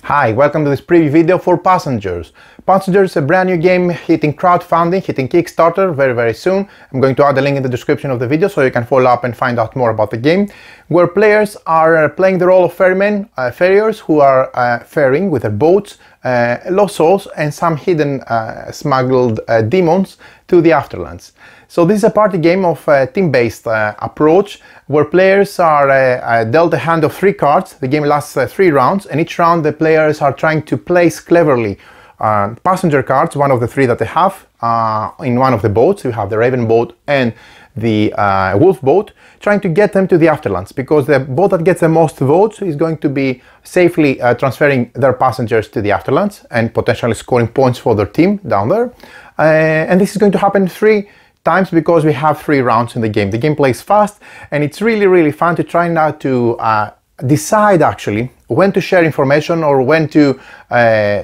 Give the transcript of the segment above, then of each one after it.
Hi, welcome to this preview video for Passengers. Passengers is a brand new game hitting crowdfunding, hitting Kickstarter very soon. I'm going to add a link in the description of the video so you can follow up and find out more about the game, where players are playing the role of ferrymen, ferriers who are ferrying with their boats, lost souls and some hidden smuggled demons to the afterlands. So this is a party game of a team-based approach where players are dealt a hand of 3 cards. The game lasts 3 rounds, and each round the players are trying to place cleverly passenger cards, one of the 3 that they have, in one of the boats. You have the Raven boat and the Wolf boat, trying to get them to the afterlands, because the boat that gets the most votes is going to be safely transferring their passengers to the afterlands and potentially scoring points for their team down there. And this is going to happen 3 times because we have 3 rounds in the game. The game plays fast, and it's really fun to try now to decide actually when to share information or when to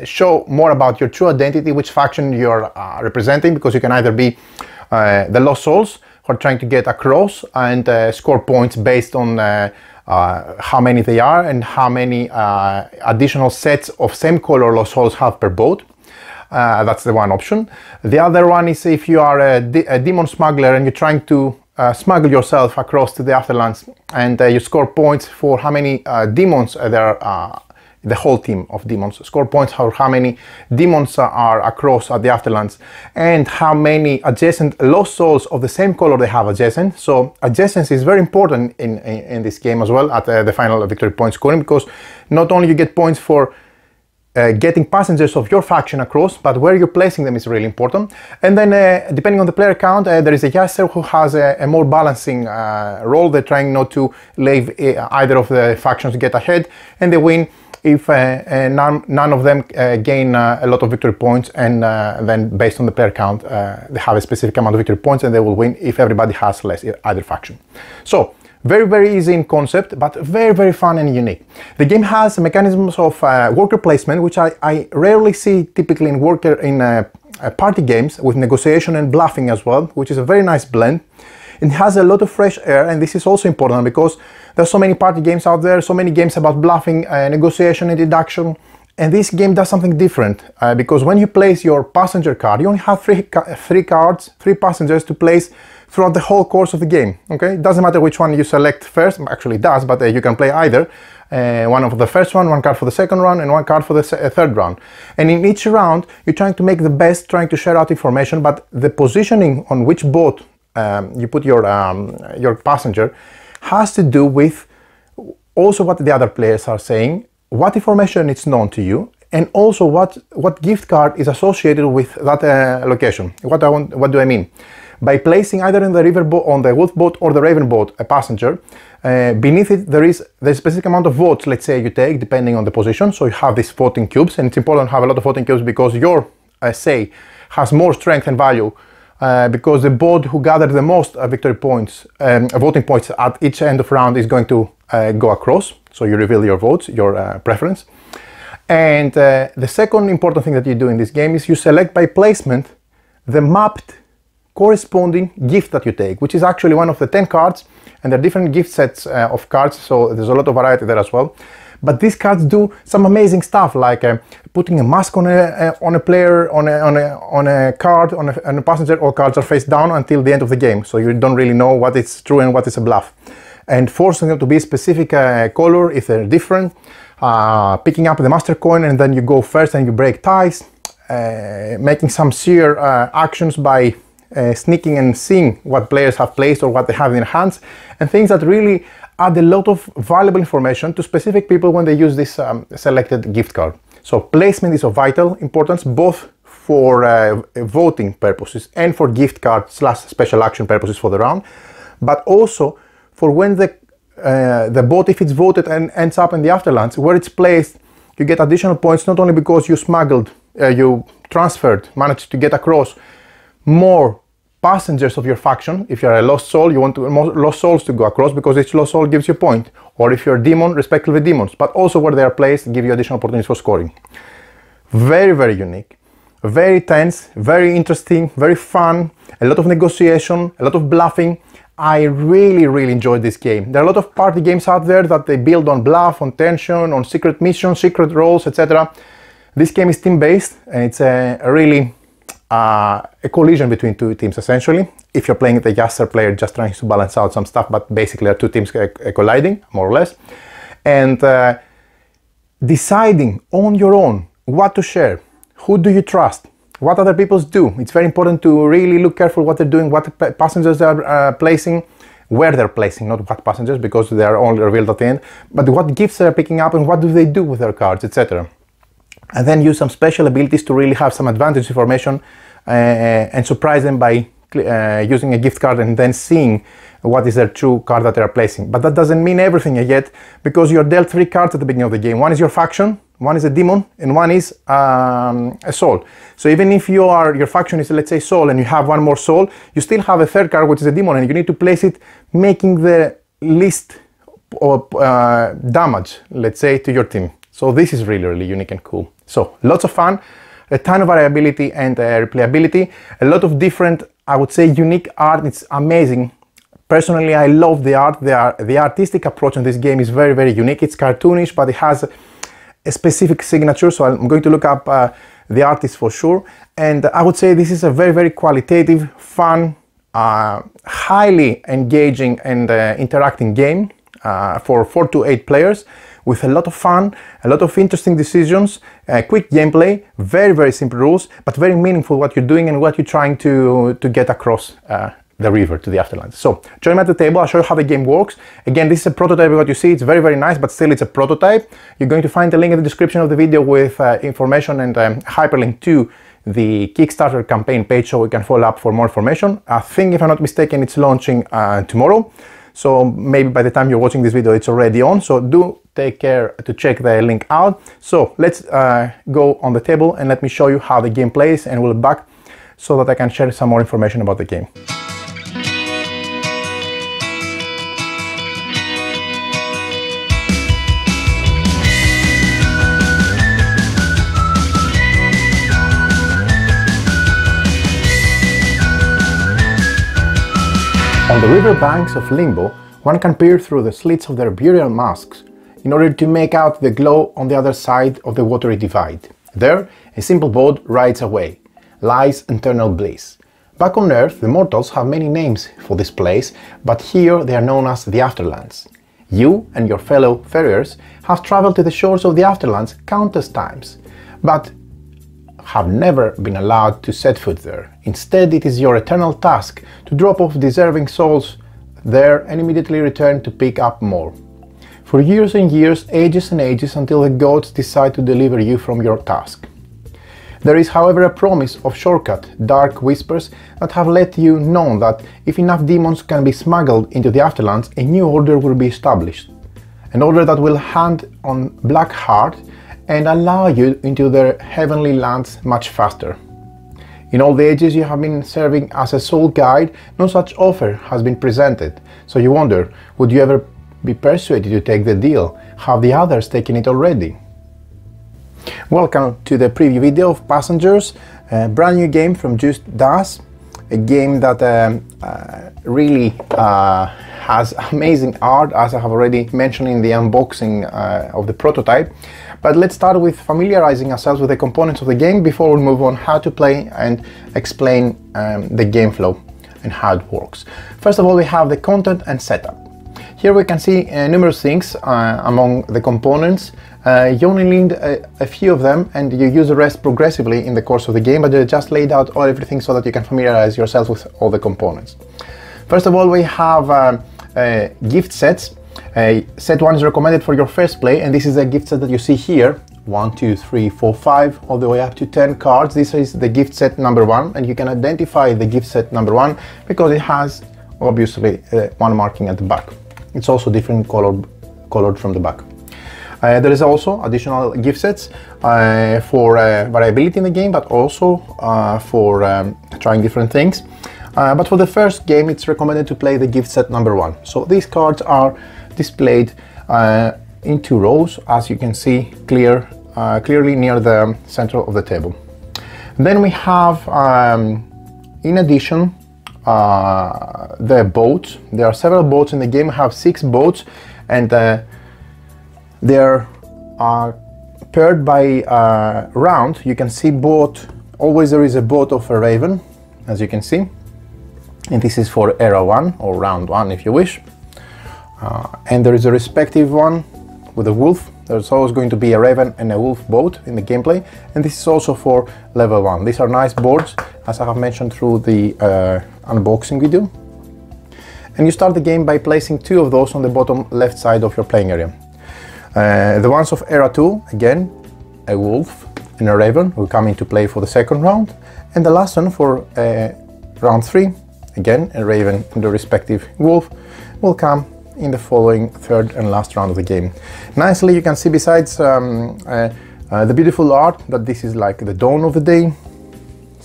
show more about your true identity, which faction you're representing, because you can either be the Lost Souls who are trying to get across and score points based on how many they are and how many additional sets of same color Lost Souls have per boat. That's the one option. The other one is if you are a demon smuggler and you're trying to smuggle yourself across to the afterlands, and you score points for how many demons there are. The whole team of demons score points for how many demons are across at the afterlands and how many adjacent lost souls of the same color they have adjacent. So adjacency is very important in this game as well at the final victory point scoring, because not only you get points for getting passengers of your faction across, but where you're placing them is really important. And then depending on the player count, there is a Yaesther who has a more balancing role. They're trying not to leave either of the factions get ahead, and they win if none of them gain a lot of victory points, and then based on the player count they have a specific amount of victory points, and they will win if everybody has less either faction. So very easy in concept, but very fun and unique. The game has mechanisms of worker placement, which I rarely see typically in party games, with negotiation and bluffing as well, which is a very nice blend. It has a lot of fresh air, and this is also important because there's so many party games out there, so many games about bluffing, negotiation and deduction, and this game does something different, because when you place your passenger card, you only have 3 cards, 3 passengers to place throughout the whole course of the game. Okay, it doesn't matter which one you select first. Actually it does, but you can play either one of the first one card for the second round, and 1 card for the third round. And in each round you're trying to make the best, trying to share out information, but the positioning on which boat you put your passenger has to do with also what the other players are saying, what information is known to you, and also what gift card is associated with that location. What do I mean? By placing either in the river boat, on the Wolf boat or the Raven boat, a passenger, beneath it there is the specific amount of votes, let's say, you take depending on the position. So you have these voting cubes, and it's important to have a lot of voting cubes because your say has more strength and value, because the boat who gathered the most victory points, voting points at each end of round is going to go across. So you reveal your votes, your preference. And the second important thing that you do in this game is you select by placement the mapped corresponding gift that you take, which is actually one of the 10 cards, and there are different gift sets of cards, so there's a lot of variety there as well. But these cards do some amazing stuff, like putting a mask on a player, on a card, on a passenger. All cards are face down until the end of the game, so you don't really know what is true and what is a bluff. And forcing them to be a specific color if they're different. Picking up the master coin, and then you go first and you break ties. Making some sheer actions by sneaking and seeing what players have placed or what they have in their hands, and things that really add a lot of valuable information to specific people when they use this selected gift card. So placement is of vital importance, both for voting purposes and for gift card / special action purposes for the round, but also for when the boat, if it's voted and ends up in the afterlands, where it's placed, you get additional points, not only because you smuggled, you transferred, managed to get across more passengers of your faction. If you're a lost soul, you want more lost souls to go across, because each lost soul gives you a point. Or if you're a demon, respectively demons, but also where they are placed give you additional opportunities for scoring. Very unique, very tense, very interesting, very fun, a lot of negotiation, a lot of bluffing, I really enjoyed this game. There are a lot of party games out there that they build on bluff, on tension, on secret missions, secret roles, etc. This game is team-based, and it's a really a collision between two teams, essentially. If you're playing the Yaesther player, just trying to balance out some stuff, but basically there are two teams colliding, more or less. And deciding on your own what to share, who do you trust, what other people do. It's very important to really look careful what they're doing, what passengers are placing, where they're placing, not what passengers, because they are only revealed at the end, but what gifts they're picking up and what do they do with their cards, etc. And then use some special abilities to really have some advantage information and surprise them by using a gift card and then seeing what is their true card that they are placing. But that doesn't mean everything yet, because you're dealt 3 cards at the beginning of the game. One is your faction, one is a demon, and one is a soul. So even if your faction is, let's say, soul, and you have one more soul, you still have a 3rd card, which is a demon, and you need to place it making the least damage, let's say, to your team. So this is really unique and cool. So lots of fun, a ton of variability and replayability, a lot of different, I would say, unique art. It's amazing. Personally, I love the art. The artistic approach in this game is very unique. It's cartoonish, but it has a specific signature, so I'm going to look up the artist for sure. And I would say this is a very qualitative, fun, highly engaging and interacting game for 4 to 8 players, with a lot of fun, a lot of interesting decisions, quick gameplay, very simple rules, but very meaningful what you're doing and what you're trying to get across the river to the Afterlands. So join me at the table, I'll show you how the game works. Again, this is a prototype of what you see. It's very nice, but still it's a prototype. You're going to find the link in the description of the video with information and hyperlink to the Kickstarter campaign page, so we can follow up for more information. I think, if I'm not mistaken, it's launching tomorrow. So maybe by the time you're watching this video, it's already on. So do take care to check the link out. So let's go on the table and let me show you how the game plays, and we'll be back so that I can share some more information about the game. On the river banks of Limbo, one can peer through the slits of their burial masks in order to make out the glow on the other side of the watery divide. There, a simple boat rides away. Lies eternal bliss. Back on Earth, the mortals have many names for this place, but here they are known as the Afterlands. You and your fellow ferriers have traveled to the shores of the Afterlands countless times, but have never been allowed to set foot there. Instead, it is your eternal task to drop off deserving souls there and immediately return to pick up more. For years and years, ages and ages, until the gods decide to deliver you from your task. There is, however, a promise of shortcut, dark whispers that have let you know that if enough demons can be smuggled into the Afterlands, a new order will be established. An order that will hand on black heart and allow you into their heavenly lands much faster. In all the ages you have been serving as a soul guide, no such offer has been presented. So you wonder, would you ever be persuaded to take the deal? Have the others taken it already? Welcome to the preview video of Passengers, a brand new game from Just Das, a game that really has amazing art, as I have already mentioned in the unboxing of the prototype. But let's start with familiarizing ourselves with the components of the game before we move on how to play and explain the game flow and how it works. First of all, we have the content and setup. Here we can see numerous things among the components. You only need a few of them, and you use the rest progressively in the course of the game, but they're just laid out everything so that you can familiarize yourself with all the components. First of all, we have gift sets. Set 1 is recommended for your first play, and this is a gift set that you see here. 1, 2, 3, 4, 5, all the way up to 10 cards. This is the gift set number 1, and you can identify the gift set number 1 because it has, obviously, one marking at the back. It's also different colored from the back. There is also additional gift sets for variability in the game, but also for trying different things. But for the first game, it's recommended to play the gift set number 1. So these cards are displayed in 2 rows, as you can see clearly near the center of the table. Then we have, in addition, the boats. There are several boats in the game. I have 6 boats, and they're paired by round. You can see always there is a boat of a raven, as you can see, and this is for era 1 or round 1 if you wish. And there is a respective one with a wolf. There's always going to be a raven and a wolf boat in the gameplay, and this is also for level 1. These are nice boards, as I have mentioned through the unboxing video. And you start the game by placing 2 of those on the bottom left side of your playing area. The ones of era 2, again, a wolf and a raven will come into play for the second round, and the last one for round 3, again, a raven and the respective wolf will come in the following third and last round of the game. Nicely, you can see besides the beautiful art that this is like the dawn of the day.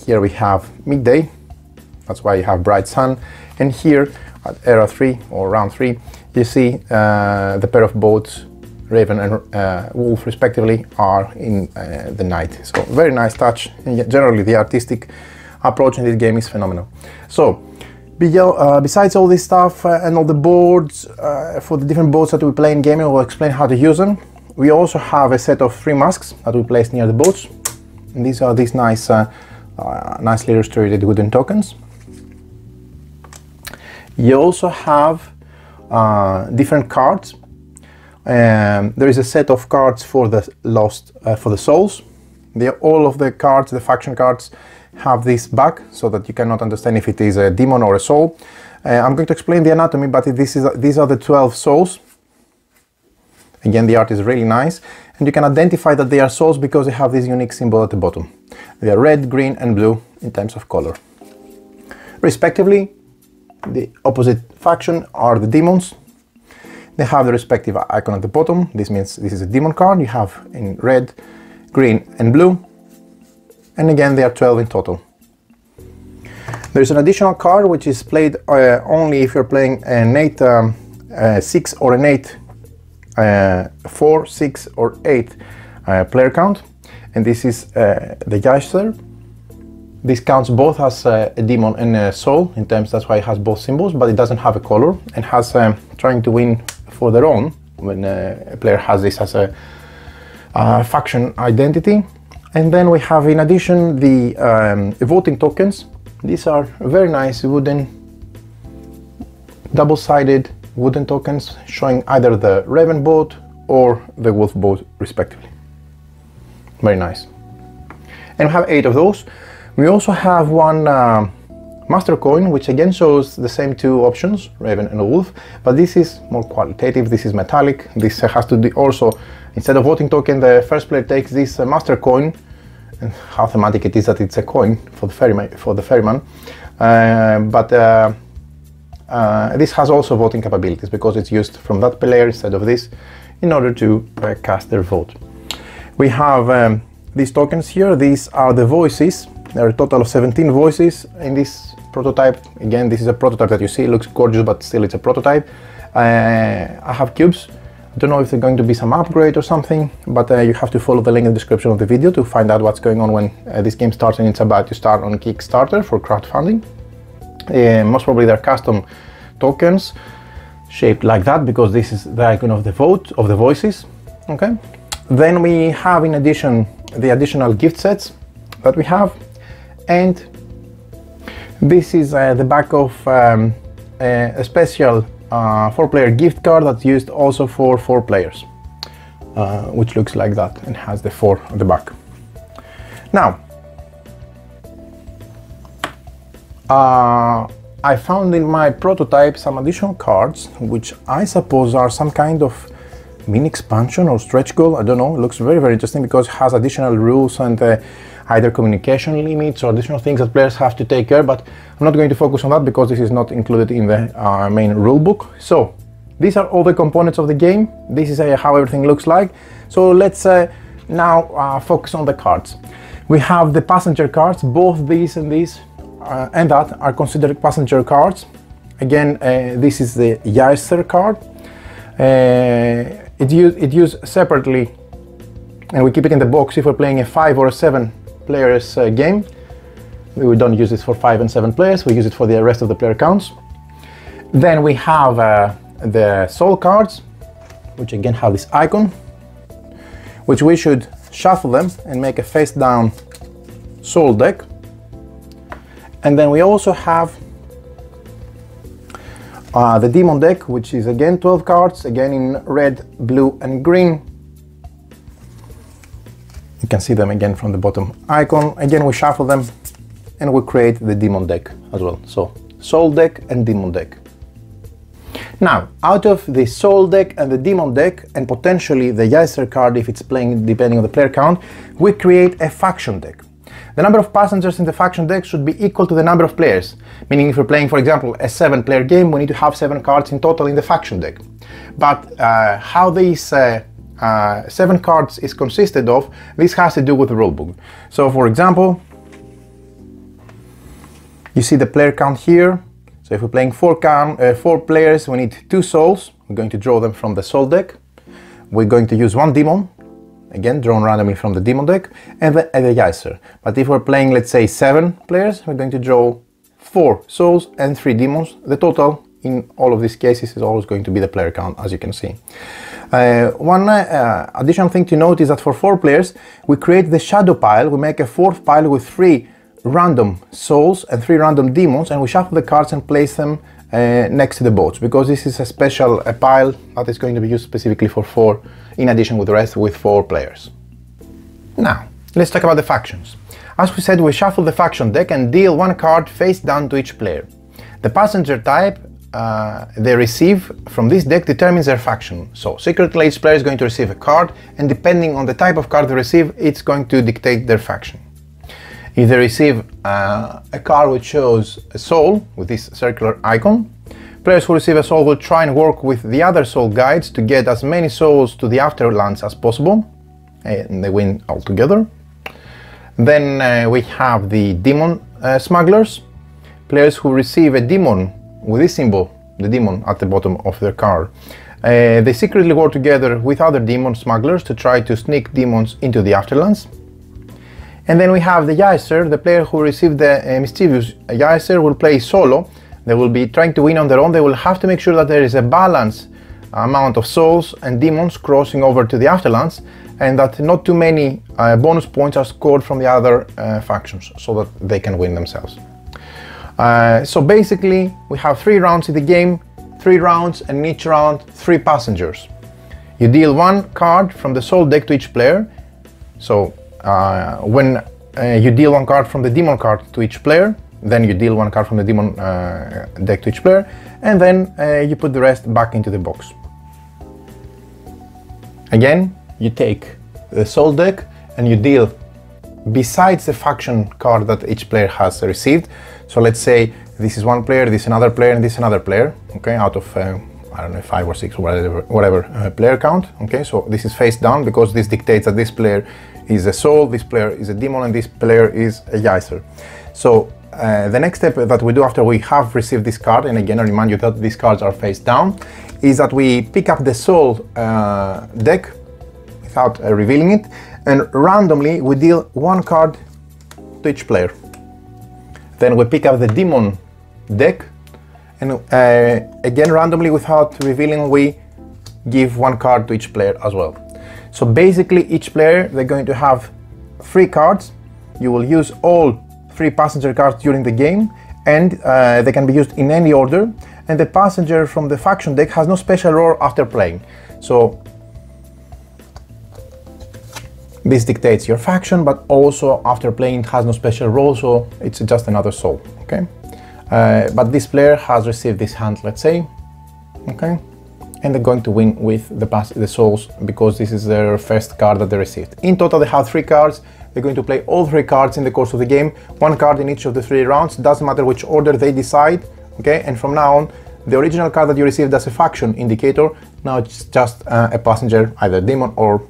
Here we have midday, that's why you have bright sun, and here at era 3 or round 3 you see the pair of boats, raven and wolf respectively, are in the night. So very nice touch, and generally the artistic approach in this game is phenomenal. So besides all this stuff and all the boards for the different boats that we play in game, I will explain how to use them. We also have a set of 3 masks that we place near the boats, and these are these nice nicely illustrated wooden tokens. You also have different cards. There is a set of cards for the for the souls. All of the cards, the faction cards, have this back so that you cannot understand if it is a demon or a soul. I'm going to explain the anatomy, but these are the 12 souls. Again, the art is really nice, and you can identify that they are souls because they have this unique symbol at the bottom. They are red, green and blue in terms of color. Respectively, the opposite faction are the demons. They have the respective icon at the bottom. This means this is a demon card. You have in red, green and blue. And again, there are 12 in total. There's an additional card which is played only if you're playing an 8-6 or an 8-4, 6 or 8 player count, and this is the Yaesther. This counts both as a demon and a soul in terms, that's why it has both symbols, but it doesn't have a color, and has trying to win for their own when a player has this as a faction identity. And then we have in addition the voting tokens. These are very nice wooden, double-sided wooden tokens showing either the raven boat or the wolf boat respectively. Very nice. And we have 8 of those. We also have one master coin, which again shows the same 2 options, raven and a wolf, but this is more qualitative. This is metallic. This has to do also, instead of voting token, the first player takes this master coin, and how thematic it is that it's a coin for the ferryman. This has also voting capabilities because it's used from that player instead of this in order to cast their vote. We have these tokens here. These are the voices. There are a total of 17 voices in this prototype. Again, this is a prototype that you see. It looks gorgeous, but still it's a prototype. I have cubes. I don't know if there's going to be some upgrade or something, but you have to follow the link in the description of the video to find out what's going on when this game starts, and it's about to start on Kickstarter for crowdfunding. Most probably they're custom tokens shaped like that because this is the icon of the voices. Okay. Then we have in addition the additional gift sets that we have, and this is the back of a special 4-player gift card that's used also for 4 players, which looks like that and has the 4 at the back. Now, I found in my prototype some additional cards, which I suppose are some kind of mini expansion or stretch goal. I don't know. It looks very, very interesting because it has additional rules and either communication limits or additional things that players have to take care, but I'm not going to focus on that because this is not included in the main rule book. So these are all the components of the game. This is how everything looks like. So let's now focus on the cards. We have the passenger cards. Both these and these and that are considered passenger cards. Again, this is the Yaesther card. It's used separately, and we keep it in the box if we're playing a 5 or a 7 players game. We don't use this for 5 and 7 players, we use it for the rest of the player counts. Then we have the soul cards, which again have this icon, which we should shuffle them and make a face down soul deck. And then we also have the demon deck, which is again 12 cards, again in red, blue and green. You can see them again from the bottom icon. Again, we shuffle them and we create the demon deck as well. So soul deck and demon deck. Now, out of the soul deck and the demon deck, and potentially the Yaesther card if it's playing depending on the player count, we create a faction deck. The number of passengers in the faction deck should be equal to the number of players, meaning if we're playing, for example, a 7-player game, we need to have 7 cards in total in the faction deck. But how these 7 cards is consisted of, this has to do with the rulebook. So for example, you see the player count here. So if we're playing 4 players, we need 2 souls. We're going to draw them from the soul deck. We're going to use 1 demon, again drawn randomly from the demon deck, and the Yaesther. But if we're playing, let's say, 7 players, we're going to draw 4 souls and 3 demons. The total in all of these cases is always going to be the player count, as you can see. One additional thing to note is that for 4 players, we create the shadow pile. We make a 4th pile with 3 random souls and 3 random demons, and we shuffle the cards and place them next to the boats, because this is a special pile that is going to be used specifically for 4, in addition with the rest with 4 players. Now, let's talk about the factions. As we said, we shuffle the faction deck and deal 1 card face down to each player. The passenger type they receive from this deck determines their faction. So secretly each player is going to receive a card, and depending on the type of card they receive, it's going to dictate their faction. If they receive a card which shows a soul with this circular icon, players who receive a soul will try and work with the other soul guides to get as many souls to the afterlands as possible, and they win altogether. Then we have the demon smugglers. Players who receive a demon with this symbol, the demon at the bottom of their card, they secretly work together with other demon smugglers to try to sneak demons into the afterlands. And then we have the Yaesther. The player who received the mischievous Yaesther will play solo. They will be trying to win on their own. They will have to make sure that there is a balanced amount of souls and demons crossing over to the afterlands, and that not too many bonus points are scored from the other factions, so that they can win themselves. So basically we have 3 rounds in the game, 3 rounds, and in each round 3 passengers. You deal 1 card from the soul deck to each player. So when you deal 1 card from the demon card to each player, then you deal 1 card from the demon deck to each player, and then you put the rest back into the box. Again, you take the soul deck and you deal, besides the faction card that each player has received. So let's say this is 1 player, this is another player, and this is another player, okay, out of I don't know, 5 or 6 or whatever player count. Okay, so this is face down because this dictates that this player is a soul, this player is a demon, and this player is a Yaesther. So the next step that we do after we have received this card, and again I remind you that these cards are face down, is that we pick up the soul deck without revealing it, and randomly we deal 1 card to each player. Then we pick up the demon deck, and again randomly without revealing, we give 1 card to each player as well. So basically each player, they're going to have 3 cards. You will use all 3 passenger cards during the game, and they can be used in any order, and the passenger from the faction deck has no special role after playing. So this dictates your faction, but also after playing it has no special role, so it's just another soul, okay? But this player has received this hand, let's say, okay? And they're going to win with the souls because this is their first card that they received. In total they have 3 cards. They're going to play all 3 cards in the course of the game, 1 card in each of the 3 rounds, doesn't matter which order they decide, okay? And from now on, the original card that you received as a faction indicator, now it's just a passenger, either demon or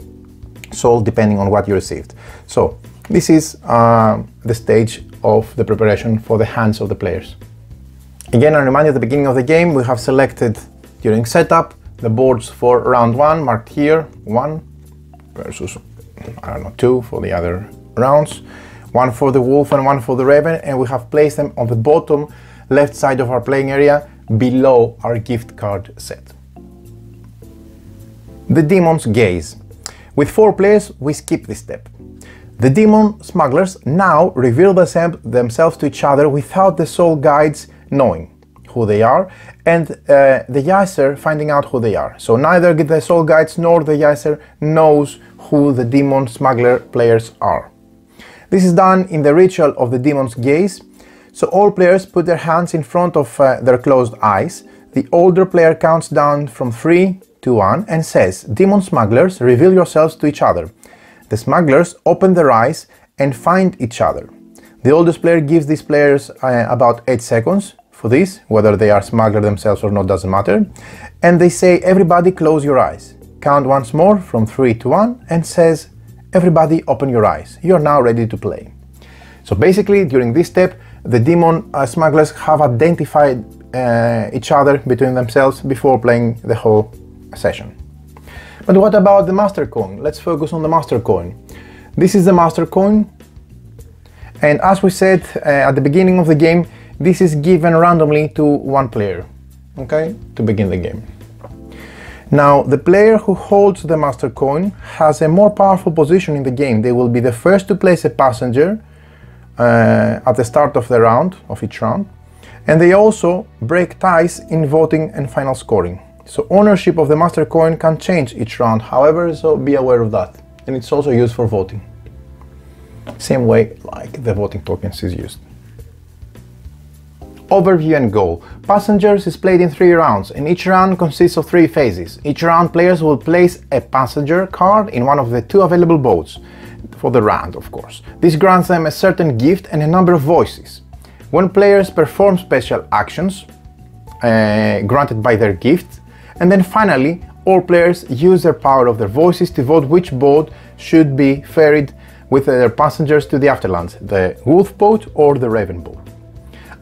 soul, depending on what you received. So this is the stage of the preparation for the hands of the players. Again, I remind you at the beginning of the game, we have selected during setup the boards for round 1, marked here, 1 versus, I don't know, 2 for the other rounds. one for the wolf and one for the raven, and we have placed them on the bottom left side of our playing area below our gift card set. The Demon's Gaze. With 4 players, we skip this step. The demon smugglers now reveal themselves to each other without the soul guides knowing who they are, and the Yaesther finding out who they are. So neither the soul guides nor the Yaesther knows who the demon smuggler players are. This is done in the ritual of the Demon's Gaze. So all players put their hands in front of their closed eyes. The older player counts down from 3 to 1 and says, "Demon smugglers, reveal yourselves to each other." The smugglers open their eyes and find each other. The oldest player gives these players about 8 seconds for this, whether they are smuggler themselves or not doesn't matter, and they say, "Everybody close your eyes." Count once more from 3 to 1 and says, "Everybody open your eyes. You are now ready to play." So basically during this step the demon smugglers have identified each other between themselves before playing the whole session. But what about the master coin? Let's focus on the master coin. This is the master coin, and as we said at the beginning of the game, this is given randomly to one player, okay, to begin the game. Now, the player who holds the master coin has a more powerful position in the game. They will be the first to place a passenger at the start of the round, of each round, and they also break ties in voting and final scoring. So ownership of the master coin can change each round, however, so be aware of that. And it's also used for voting. Same way like the voting tokens is used. Overview and goal. Passengers is played in 3 rounds, and each round consists of 3 phases. Each round players will place a passenger card in one of the 2 available boats, for the round of course. This grants them a certain gift and a number of voices. When players perform special actions granted by their gift, and then finally all players use their power of their voices to vote which boat should be ferried with their passengers to the afterlands, the wolf boat or the raven boat.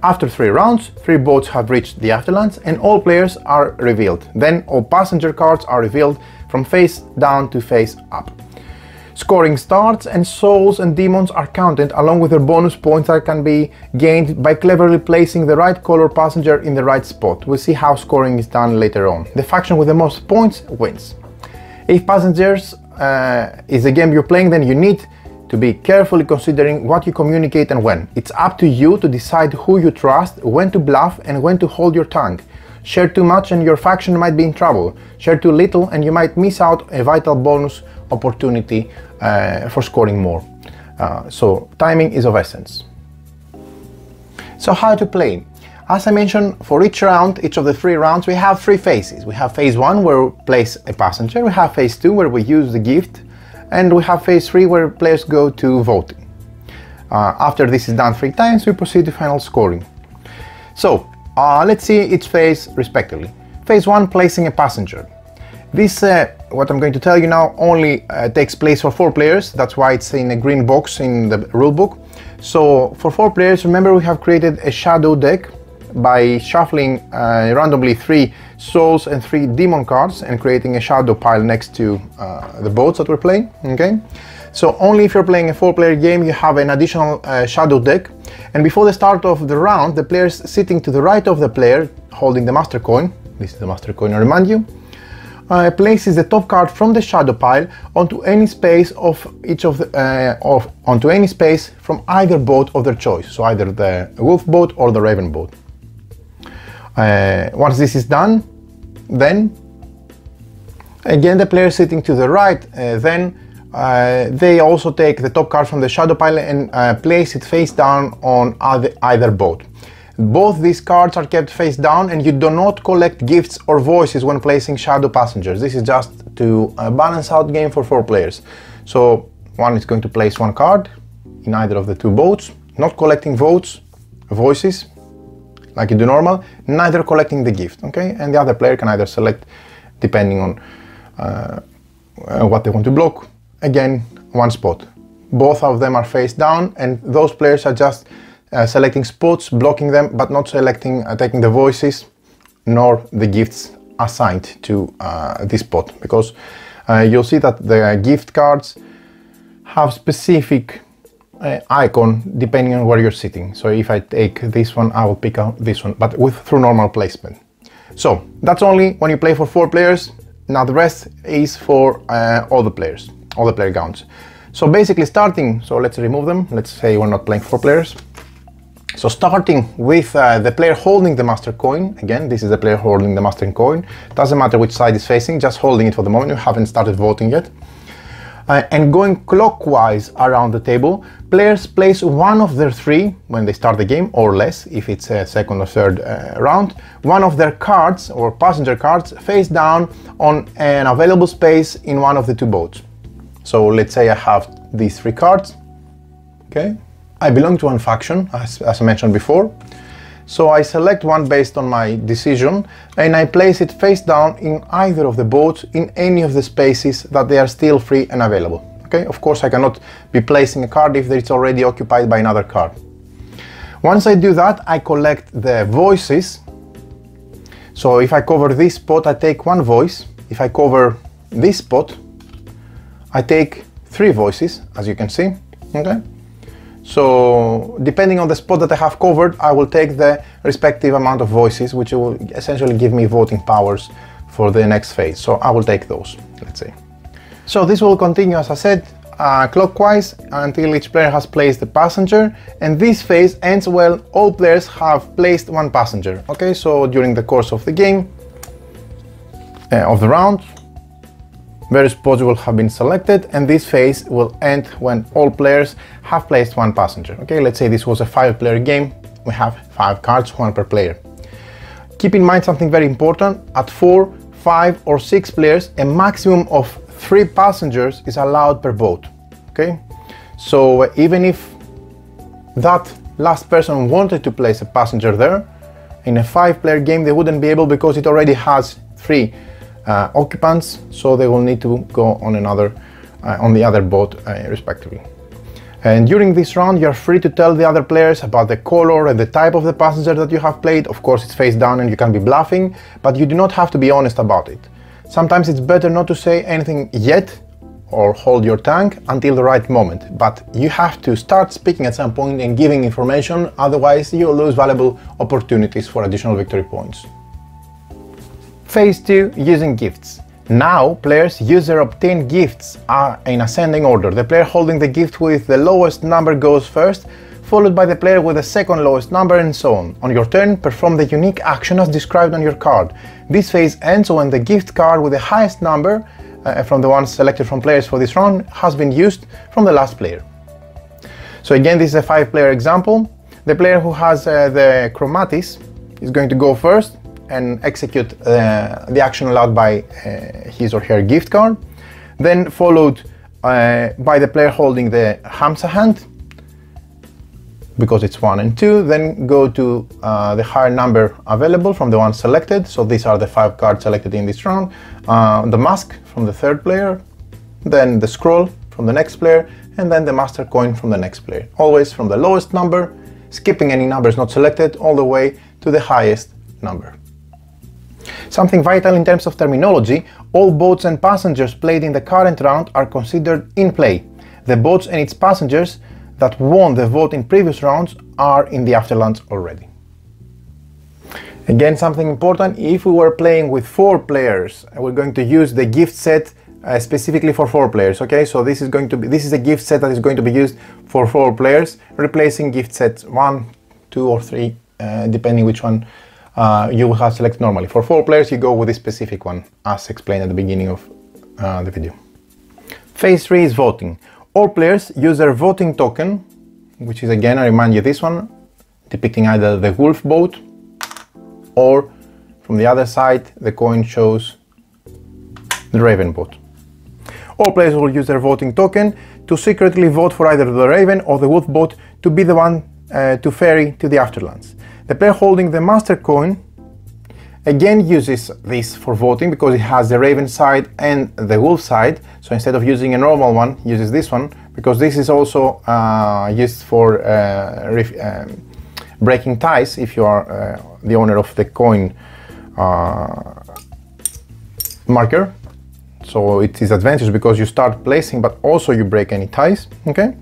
After 3 rounds, 3 boats have reached the afterlands and all players are revealed. Then all passenger cards are revealed from face down to face up. Scoring starts and souls and demons are counted along with their bonus points that can be gained by cleverly placing the right color passenger in the right spot. We'll see how scoring is done later on. The faction with the most points wins. If passengers is the game you're playing, then you need to be carefully considering what you communicate and when. It's up to you to decide who you trust, when to bluff and when to hold your tongue. Share too much and your faction might be in trouble. Share too little and you might miss out a vital bonus opportunity for scoring more. So timing is of essence. So how to play? As I mentioned, for each round, each of the 3 rounds, we have 3 phases. We have phase 1 where we place a passenger, we have phase 2 where we use the gift, and we have phase 3 where players go to voting. After this is done 3 times, we proceed to final scoring. So let's see each phase respectively. Phase 1, placing a passenger. This, what I'm going to tell you now, only takes place for 4 players. That's why it's in a green box in the rulebook. So for 4 players, remember we have created a shadow deck by shuffling randomly 3 souls and 3 demon cards and creating a shadow pile next to the boats that we're playing. Okay, so only if you're playing a 4-player game you have an additional shadow deck, and before the start of the round, the players sitting to the right of the player holding the master coin, this is the master coin, I remind you, places the top card from the shadow pile onto any space of each of the onto any space from either boat of their choice, so either the wolf boat or the raven boat. Once this is done, then again the player sitting to the right, then they also take the top card from the shadow pile and place it face down on either boat. Both these cards are kept face down and you do not collect gifts or voices when placing shadow passengers. This is just to balance out game for 4 players. So one is going to place 1 card in either of the 2 boats, not collecting voices like you do normal, neither collecting the gift, okay? And the other player can either select, depending on what they want to block, again 1 spot. Both of them are face down and those players are just selecting spots, blocking them, but not selecting, taking the voices nor the gifts assigned to this spot, because you'll see that the gift cards have specific icon depending on where you're sitting. So if I take this one, I will pick out this one, but through normal placement. So that's only when you play for 4 players. Now the rest is for all the players, all the player counts. So basically starting, so let's remove them. Let's say we're not playing 4 players. So starting with the player holding the master coin. Again, this is the player holding the master coin. Doesn't matter which side is facing, just holding it for the moment. You haven't started voting yet. And going clockwise around the table, players place one of their 3 when they start the game, or less if it's a second or third round, one of their cards or passenger cards face down on an available space in one of the 2 boats. So let's say I have these 3 cards. Okay, I belong to one faction, as I mentioned before. So I select one based on my decision and I place it face down in either of the boats in any of the spaces that they are still free and available. Okay, of course I cannot be placing a card if it's already occupied by another card. Once I do that, I collect the voices. So if I cover this spot, I take 1 voice. If I cover this spot, I take 3 voices, as you can see. Okay. So depending on the spot that I have covered, I will take the respective amount of voices, which will essentially give me voting powers for the next phase. So I will take those, let's say. So this will continue, as I said, clockwise until each player has placed the passenger, and this phase ends when all players have placed 1 passenger. Okay, so during the course of the game, of the round, various spots will have been selected, and this phase will end when all players have placed 1 passenger. Okay, let's say this was a 5-player game. We have 5 cards, 1 per player. Keep in mind something very important. At 4, 5 or 6 players, a maximum of 3 passengers is allowed per boat. Okay, so even if that last person wanted to place a passenger there, in a 5-player game they wouldn't be able, because it already has 3 occupants, so they will need to go on another on the other boat respectively. And during this round you are free to tell the other players about the color and the type of the passenger that you have played. Of course it's face down and you can be bluffing, but you do not have to be honest about it. Sometimes it's better not to say anything yet or hold your tongue until the right moment, but you have to start speaking at some point and giving information, otherwise you'll lose valuable opportunities for additional victory points. Phase 2, using gifts. Now players use their obtained gifts in ascending order. The player holding the gift with the lowest number goes first, followed by the player with the second lowest number, and so on. On your turn, perform the unique action as described on your card. This phase ends when the gift card with the highest number from the ones selected from players for this round has been used from the last player. So again, this is a 5-player example. The player who has the chromatis is going to go first and execute the action allowed by his or her gift card, then followed by the player holding the Hamsa hand, because it's 1 and 2, then go to the higher number available from the one selected. So these are the 5 cards selected in this round. The mask from the 3rd player, then the scroll from the next player, and then the master coin from the next player. Always from the lowest number, skipping any numbers not selected, all the way to the highest number. Something vital in terms of terminology: all boats and passengers played in the current round are considered in play. The boats and its passengers that won the vote in previous rounds are in the afterlands already. Again, something important: if we were playing with 4 players, we're going to use the gift set specifically for 4 players. Okay, so this is a gift set that is going to be used for 4 players, replacing gift sets 1, 2 or 3, depending which one you will have selected normally. For 4 players you go with this specific one, as explained at the beginning of the video. Phase 3 is voting. All players use their voting token, which is, again, I remind you, this one, depicting either the wolf boat, or from the other side the coin shows the raven boat. All players will use their voting token to secretly vote for either the raven or the wolf boat to be the one to ferry to the afterlands. The player holding the master coin again uses this for voting, because it has the raven side and the wolf side. So instead of using a normal one, uses this one, because this is also used for breaking ties if you are the owner of the coin marker. So it is advantageous because you start placing, but also you break any ties, okay?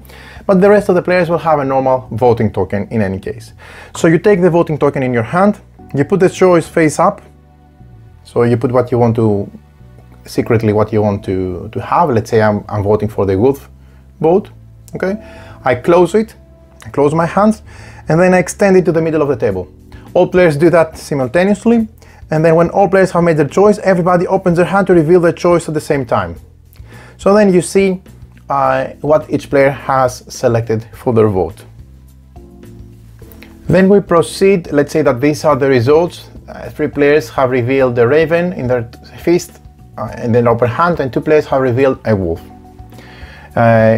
But the rest of the players will have a normal voting token in any case. So you take the voting token in your hand, you put the choice face up, so you put what you want to, secretly what you want to have. Let's say I'm voting for the wolf vote, okay? I close it, I close my hands, and then I extend it to the middle of the table. All players do that simultaneously, and then when all players have made their choice, everybody opens their hand to reveal their choice at the same time. So then you see what each player has selected for their vote. Then we proceed. Let's say that these are the results. 3 players have revealed the raven in their fist in their upper hand, and 2 players have revealed a wolf.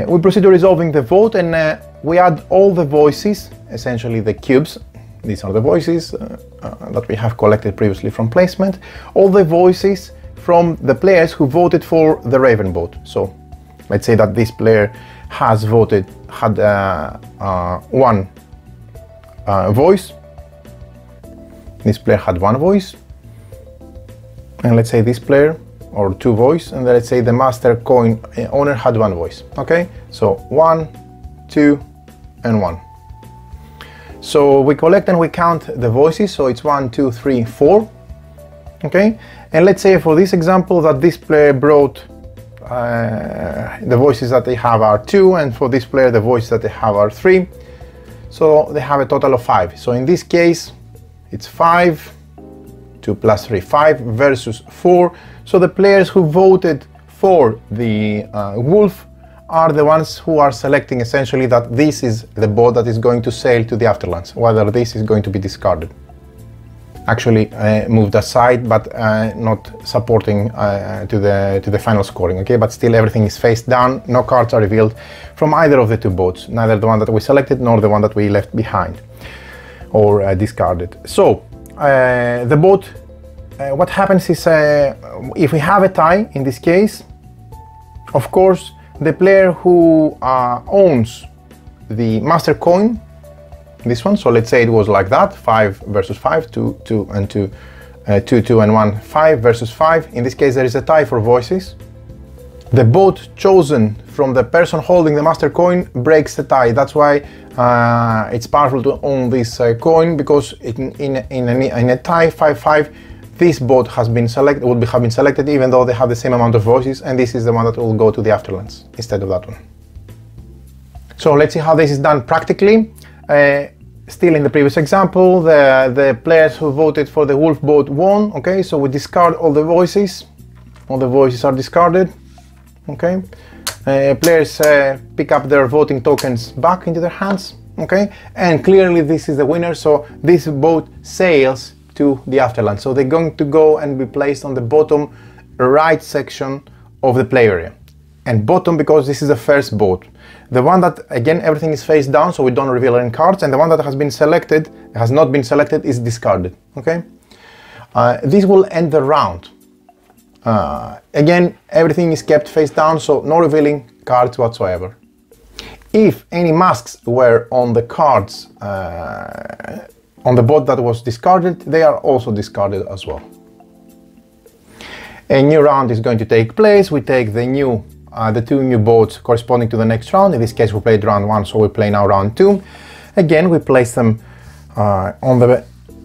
We proceed to resolving the vote, and we add all the voices, essentially the cubes. These are the voices that we have collected previously from placement. All the voices from the players who voted for the raven vote. So let's say that this player has voted, had one voice. This player had 1 voice. And let's say this player, or 2 voice, and let's say the master coin owner had 1 voice. Okay, so 1, 2, and 1. So we collect and we count the voices, so it's 1, 2, 3, 4. Okay, and let's say for this example that this player brought the voices that they have are 2, and for this player the voices that they have are 3. So they have a total of 5. So in this case it's 5, 2 plus 3, 5 versus 4. So the players who voted for the wolf are the ones who are selecting essentially that this is the boat that is going to sail to the afterlands, whether this is going to be discarded. Actually moved aside, but not supporting to the final scoring, okay? But still everything is face down, no cards are revealed from either of the 2 boats, neither the one that we selected nor the one that we left behind or discarded. So the boat, what happens is if we have a tie in this case, of course the player who owns the master coin, this one, so let's say it was like that, 5 versus 5, 2, 2 and 2, 2, 2 and 1, 5 versus 5. In this case there is a tie for voices. The boat chosen from the person holding the master coin breaks the tie. That's why it's powerful to own this coin, because in a tie 5-5, this boat has been selected, have been selected even though they have the same amount of voices, and this is the one that will go to the afterlands instead of that one. So let's see how this is done practically. Still in the previous example, the players who voted for the wolf boat won. Okay, so we discard all the voices. All the voices are discarded. Okay, players pick up their voting tokens back into their hands. Okay, and clearly this is the winner. So this boat sails to the afterland. So they're going to go and be placed on the bottom right section of the play area. And bottom because this is the first boat. The one that, again, everything is face down, so we don't reveal any cards, and the one that has been selected, has not been selected, is discarded. Okay, this will end the round. Again, everything is kept face down, so no revealing cards whatsoever. If any masks were on the cards on the boat that was discarded, they are also discarded as well. A new round is going to take place. We take the 2 new boats corresponding to the next round. In this case we played round 1, so we play now round 2. Again, we place them on the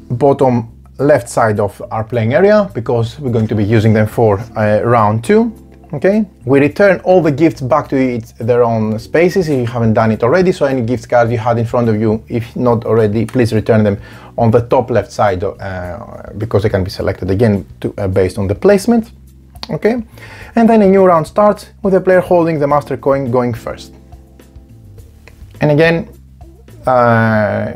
bottom left side of our playing area because we're going to be using them for round 2. Okay, we return all the gifts back to their own spaces if you haven't done it already. So any gift cards you had in front of you, if not already, please return them on the top left side because they can be selected again based on the placement. Okay, and then a new round starts with the player holding the master coin going first. And again,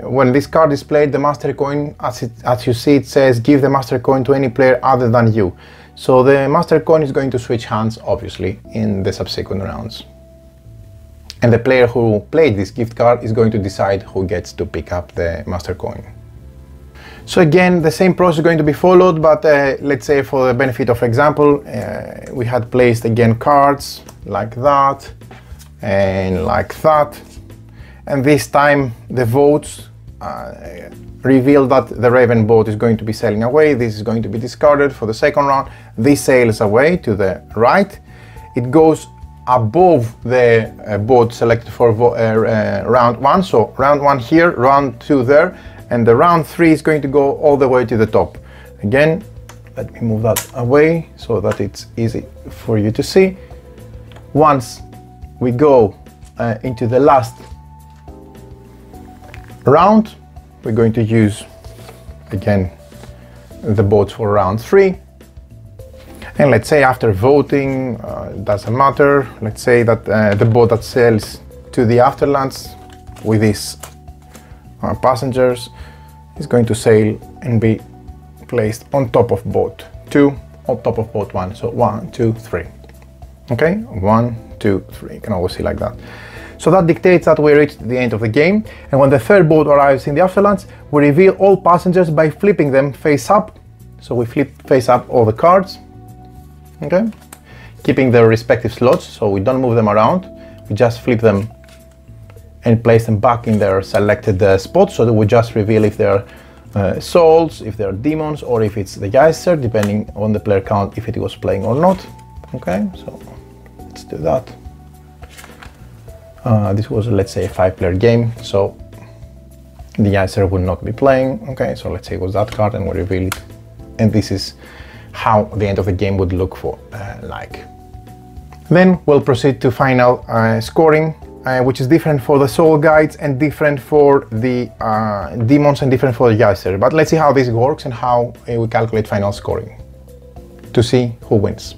when this card is played, the master coin, as you see, it says give the master coin to any player other than you. So the master coin is going to switch hands, obviously, in the subsequent rounds. And the player who played this gift card is going to decide who gets to pick up the master coin. So again, the same process is going to be followed, but let's say for the benefit of example, we had placed again cards like that and like that. And this time the votes reveal that the Raven boat is going to be sailing away. This is going to be discarded for the second round. This sails away to the right. It goes above the boat selected for round 1. So round 1 here, round 2 there, and the round 3 is going to go all the way to the top. Again, let me move that away so that it's easy for you to see. Once we go into the last round, we're going to use again the boats for round 3. And let's say after voting, doesn't matter, let's say that the boat that sails to the afterlands with these passengers is going to sail and be placed on top of boat 2, on top of boat 1. So 1, 2, 3. Okay, 1, 2, 3. You can always see like that. So that dictates that we reached the end of the game, and when the third boat arrives in the afterlands, we reveal all passengers by flipping them face up. So we flip face up all the cards, okay, keeping their respective slots, so we don't move them around. We just flip them and place them back in their selected spots, so that we just reveal if they're souls, if they're demons, or if it's the Yaesther, depending on the player count, if it was playing or not. Okay, so let's do that. This was, let's say, a 5-player game, so the Yaesther will not be playing. Okay, so let's say it was that card, and we reveal it, and this is how the end of the game would look for like. Then we'll proceed to final scoring, which is different for the soul guides and different for the demons and different for the Yaesther. But let's see how this works and how we calculate final scoring to see who wins.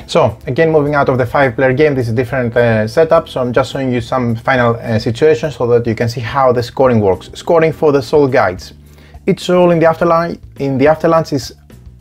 So again, moving out of the 5-player game, this is a different setup, so I'm just showing you some final situations so that you can see how the scoring works. Scoring for the soul guides. Each soul in the afterlands is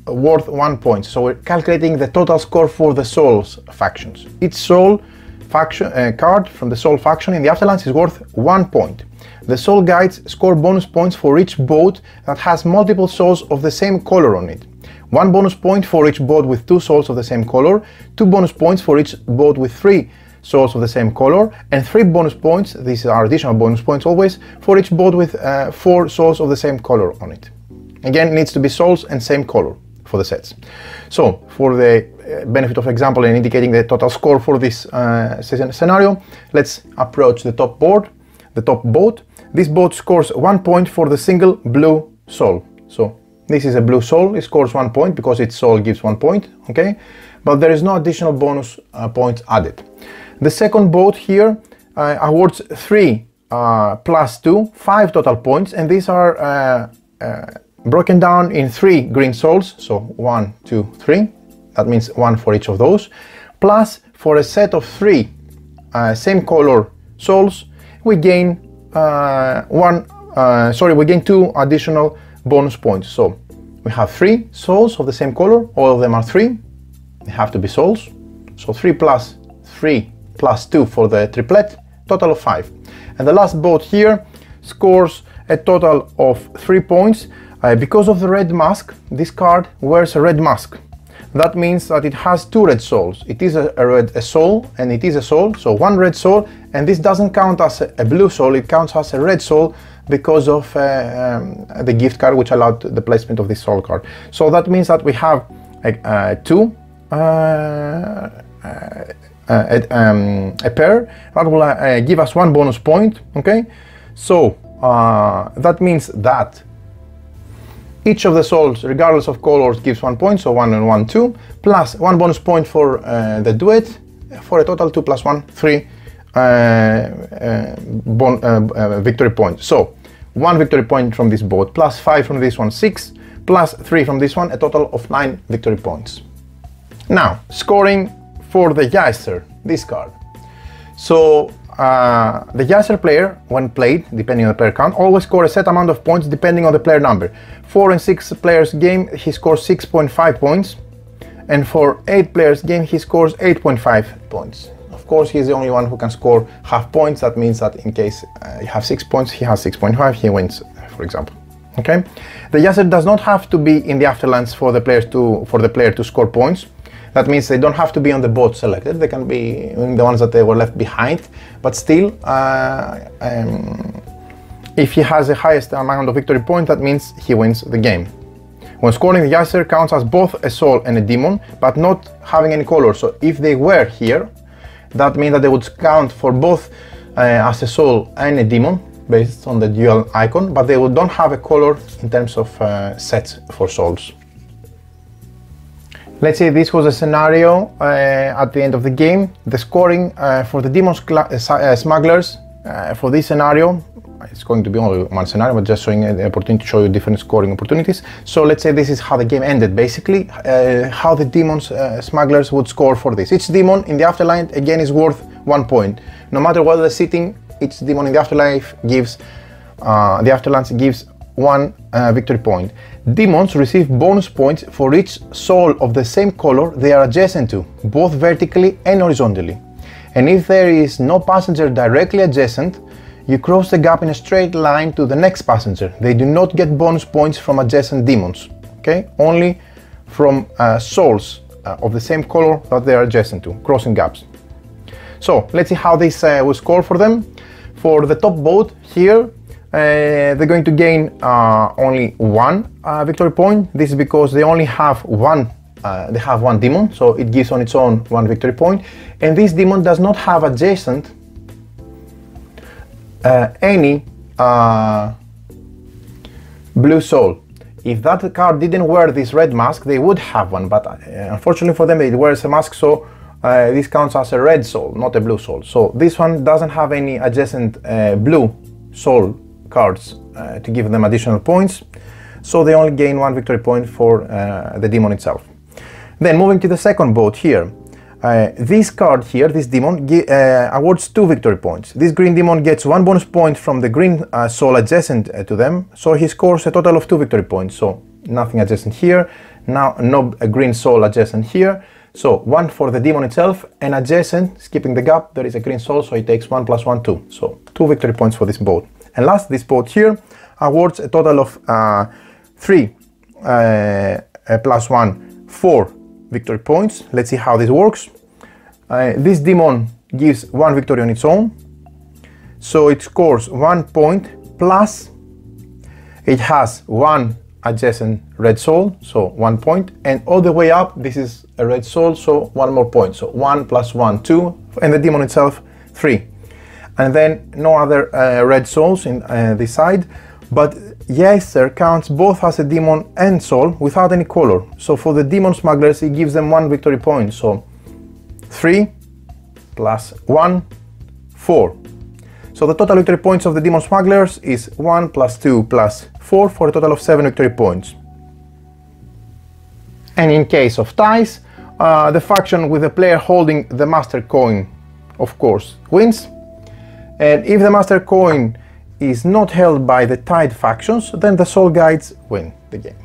worth 1 point, so we're calculating the total score for the souls factions. Each soul faction card from the soul faction in the afterlands is worth 1 point. The soul guides score bonus points for each boat that has multiple souls of the same color on it. 1 bonus point for each boat with 2 souls of the same color, 2 bonus points for each boat with 3 souls of the same color, and 3 bonus points, these are additional bonus points always, for each boat with 4 souls of the same color on it. Again, it needs to be souls and same color for the sets. So, for the benefit of example and indicating the total score for this scenario, let's approach the top board, the top boat. This boat scores 1 point for the single blue soul. So, this is a blue soul, it scores 1 point because its soul gives 1 point, okay? But there is no additional bonus points added. The second boat here awards 3 plus 2, 5 total points, and these are broken down in 3 green souls, so 1, 2, 3, that means 1 for each of those, plus for a set of 3 same color souls, we gain 2 additional bonus points. So we have 3 souls of the same color, all of them are 3, they have to be souls, so 3 plus 3 plus 2 for the triplet, total of 5. And the last boat here scores a total of 3 points. Because of the red mask, this card wears a red mask. That means that it has 2 red souls. It is a soul, and it is a soul, so 1 red soul, and this doesn't count as a blue soul, it counts as a red soul because of the gift card, which allowed the placement of this soul card. So that means that we have a pair that will give us 1 bonus point, okay? So that means that each of the souls, regardless of colors, gives 1 point, so 1 and 1, 2, plus 1 bonus point for the duet, for a total 2 plus 1, 3 victory points. So 1 victory point from this boat, plus 5 from this one, 6, plus 3 from this one, a total of 9 victory points. Now, scoring for the Yaesther, this card. So the Yaesther player, when played, depending on the player count, always scores a set amount of points depending on the player number. 4 and 6 players game, he scores 6.5 points, and for 8 players game, he scores 8.5 points. Of course, he's the only one who can score half points. That means that in case you have 6 points, he has 6.5, he wins, for example. Okay, the Yaesther does not have to be in the afterlands for the player to score points. That means they don't have to be on the boat selected, they can be in the ones that they were left behind, but still If he has the highest amount of victory points, that means he wins the game. When scoring, the Yaesther counts as both a soul and a demon, but not having any color. So if they were here, that means that they would count for both as a soul and a demon, based on the dual icon, but they don't have a color in terms of sets for souls. Let's say this was a scenario at the end of the game. The scoring for the demon smugglers for this scenario, it's going to be only one scenario, but just showing the opportunity to show you different scoring opportunities. So let's say this is how the game ended, basically, how the demons smugglers would score for this. Each demon in the afterlife again is worth 1 point. No matter what the setting, each demon in the afterlife gives, the afterlife gives 1 victory point. Demons receive bonus points for each soul of the same color they are adjacent to, both vertically and horizontally. And if there is no passenger directly adjacent, you cross the gap in a straight line to the next passenger. They do not get bonus points from adjacent demons, okay? Only from souls of the same color that they are adjacent to, crossing gaps. So let's see how this will score for them. For the top boat here, they're going to gain only 1 victory point. This is because they only have one demon, so it gives on its own 1 victory point. And this demon does not have adjacent any blue soul. If that card didn't wear this red mask, they would have one, but unfortunately for them, it wears a mask, so this counts as a red soul, not a blue soul. So this one doesn't have any adjacent blue soul cards to give them additional points, so they only gain 1 victory point for the demon itself. Then moving to the second boat here, this card here, this demon, awards 2 victory points. This green demon gets 1 bonus point from the green soul adjacent to them, so he scores a total of 2 victory points. So nothing adjacent here, now no green soul adjacent here, so 1 for the demon itself, and adjacent, skipping the gap, there is a green soul, so he takes 1 plus 1, 2. So 2 victory points for this boat. And last, this boat here awards a total of 3 plus 1, 4 victory points. Let's see how this works. This demon gives 1 victory on its own, so it scores 1 point plus it has 1 adjacent red soul, so 1 point, and all the way up this is a red soul, so 1 more point, so 1 plus 1, 2, and the demon itself 3. And then no other red souls in this side, but Yaesther counts both as a demon and soul without any color. So for the demon smugglers, it gives them 1 victory point. So 3 plus 1, 4. So the total victory points of the demon smugglers is 1 plus 2 plus 4 for a total of 7 victory points. And in case of ties, the faction with the player holding the master coin, of course, wins. And if the master coin is not held by the tied factions, then the soul guides win the game.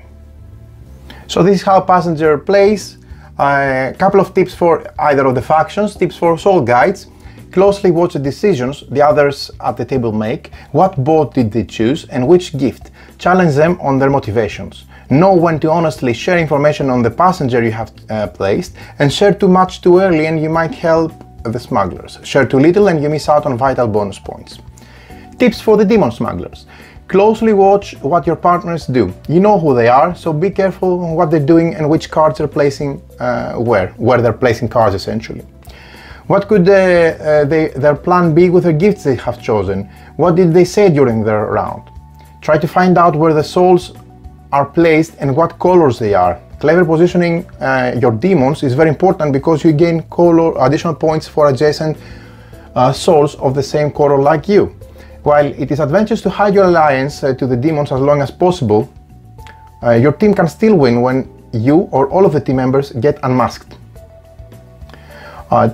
So this is how passenger plays. A couple of tips for either of the factions. Tips for soul guides: closely watch the decisions the others at the table make. What boat did they choose and which gift? Challenge them on their motivations. Know when to honestly share information on the passenger you have placed, and share too much too early and you might help the smugglers. Share too little and you miss out on vital bonus points. Tips for the demon smugglers: closely watch what your partners do. You know who they are, so be careful on what they're doing and which cards they're placing where they're placing cards, essentially. What could their plan be with the gifts they have chosen? What did they say during their round? Try to find out where the souls are placed and what colors they are. Clever positioning your demons is very important because you gain additional points for adjacent souls of the same color like you. While it is advantageous to hide your alliance to the demons as long as possible, your team can still win when you or all of the team members get unmasked.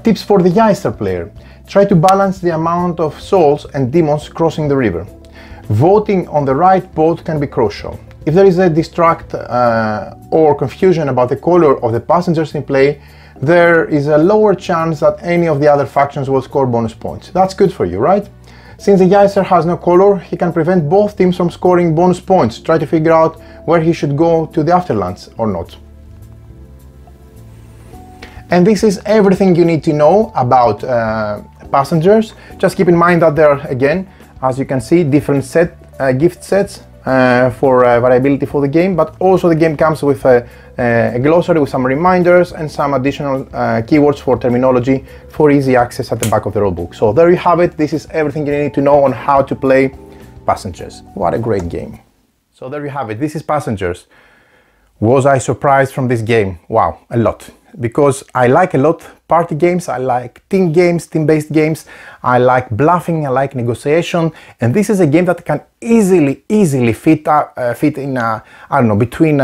Tips for the Yaesther player: try to balance the amount of souls and demons crossing the river. Voting on the right boat can be crucial. If there is a distract or confusion about the color of the passengers in play, there is a lower chance that any of the other factions will score bonus points. That's good for you, right? Since the Yaesther has no color, he can prevent both teams from scoring bonus points. Try to figure out where he should go to the afterlands or not. And this is everything you need to know about passengers. Just keep in mind that there are, again, as you can see, different gift sets for variability for the game, but also the game comes with a glossary with some reminders and some additional keywords for terminology for easy access at the back of the rulebook. So there you have it. This is everything you need to know on how to play Passengers. What a great game. So there you have it. This is Passengers. Was I surprised from this game? Wow, a lot. Because I like a lot party games, I like team games, team-based games, I like bluffing, I like negotiation, and this is a game that can easily fit in, I don't know, between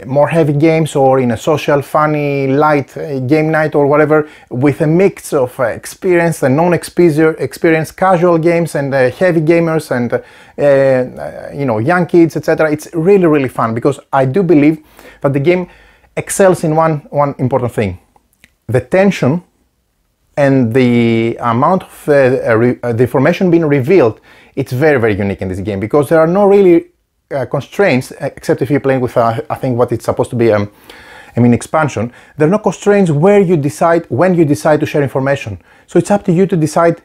more heavy games or in a social, funny, light game night or whatever, with a mix of experienced and non-experienced casual games and heavy gamers and you know, young kids, etc. It's really fun, because I do believe that the game excels in one important thing: the tension and the amount of the information being revealed. It's very unique in this game, because there are no really constraints, except if you're playing with I think what it's supposed to be a mini expansion. There are no constraints when you decide to share information. So it's up to you to decide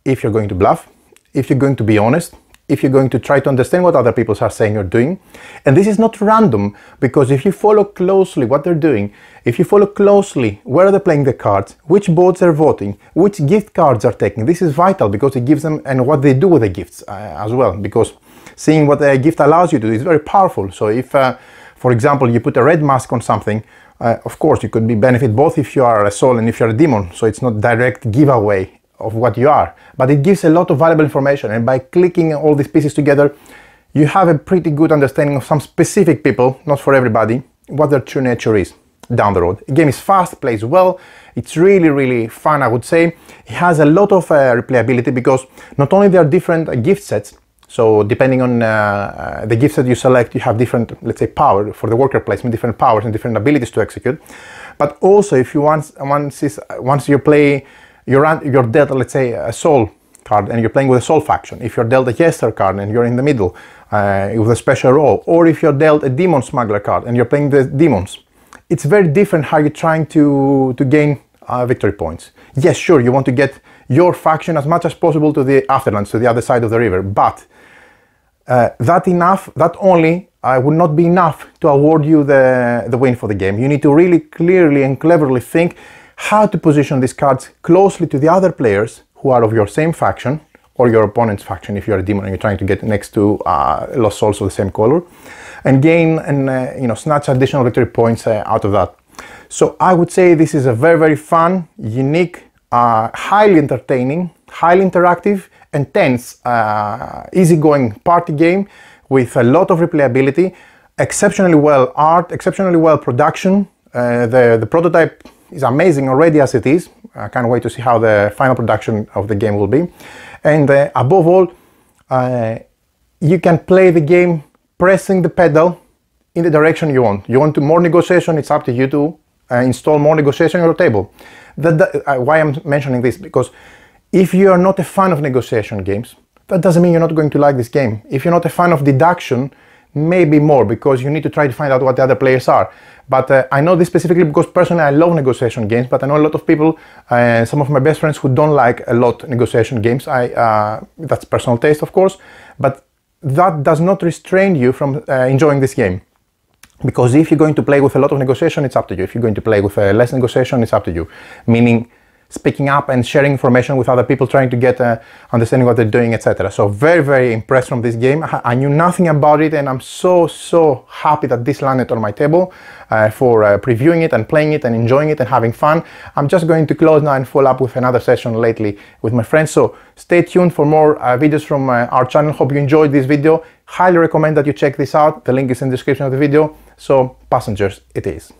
if you're going to bluff, if you're going to be honest, if you're going to try to understand what other people are saying or doing. And this is not random, because if you follow closely what they're doing, if you follow closely where they're playing the cards, which boards they're voting, which gift cards are taking, this is vital, because it gives them, and what they do with the gifts as well, because seeing what a gift allows you to do is very powerful. So if, for example, you put a red mask on something, of course you could benefit both if you are a soul and if you're a demon, so it's not direct giveaway of what you are, but it gives a lot of valuable information, and by clicking all these pieces together, you have a pretty good understanding of some specific people, not for everybody, what their true nature is down the road. The game is fast, plays well, it's really fun, I would say. It has a lot of replayability, because not only there are different gift sets, so depending on the gift set you select, you have different, let's say, power for the worker placement, different powers and different abilities to execute, but also if you once you play, you're dealt, let's say, a soul card and you're playing with a soul faction. If you're dealt a Yaesther card and you're in the middle with a special role, or if you're dealt a demon smuggler card and you're playing the demons, it's very different how you're trying to gain victory points. Yes, sure, you want to get your faction as much as possible to the afterlands, to the other side of the river, but that only would not be enough to award you the win for the game. You need to really clearly and cleverly think how to position these cards closely to the other players who are of your same faction, or your opponent's faction if you're a demon and you're trying to get next to lost souls of the same color, and gain and you know, snatch additional victory points out of that. So I would say this is a very fun, unique, highly entertaining, highly interactive and tense, easygoing party game with a lot of replayability, exceptionally well art, exceptionally well production. The prototype is amazing already as it is. I can't wait to see how the final production of the game will be. And above all, you can play the game pressing the pedal in the direction you want. You want to more negotiation, it's up to you to install more negotiation on your table. Why I'm mentioning this, because if you are not a fan of negotiation games, that doesn't mean you're not going to like this game. If you're not a fan of deduction, maybe more, because you need to try to find out what the other players are. But I know this specifically because personally I love negotiation games, but I know a lot of people, some of my best friends, who don't like a lot negotiation games. That's personal taste, of course, but that does not restrain you from enjoying this game. Because if you're going to play with a lot of negotiation, it's up to you. If you're going to play with less negotiation, it's up to you. Meaning speaking up and sharing information with other people, trying to get understanding what they're doing, etc. So very impressed from this game. I knew nothing about it, and I'm so happy that this landed on my table for previewing it and playing it and enjoying it and having fun. I'm just going to close now and follow up with another session lately with my friends. So stay tuned for more videos from our channel. Hope you enjoyed this video. Highly recommend that you check this out. The link is in the description of the video. So Passengers it is.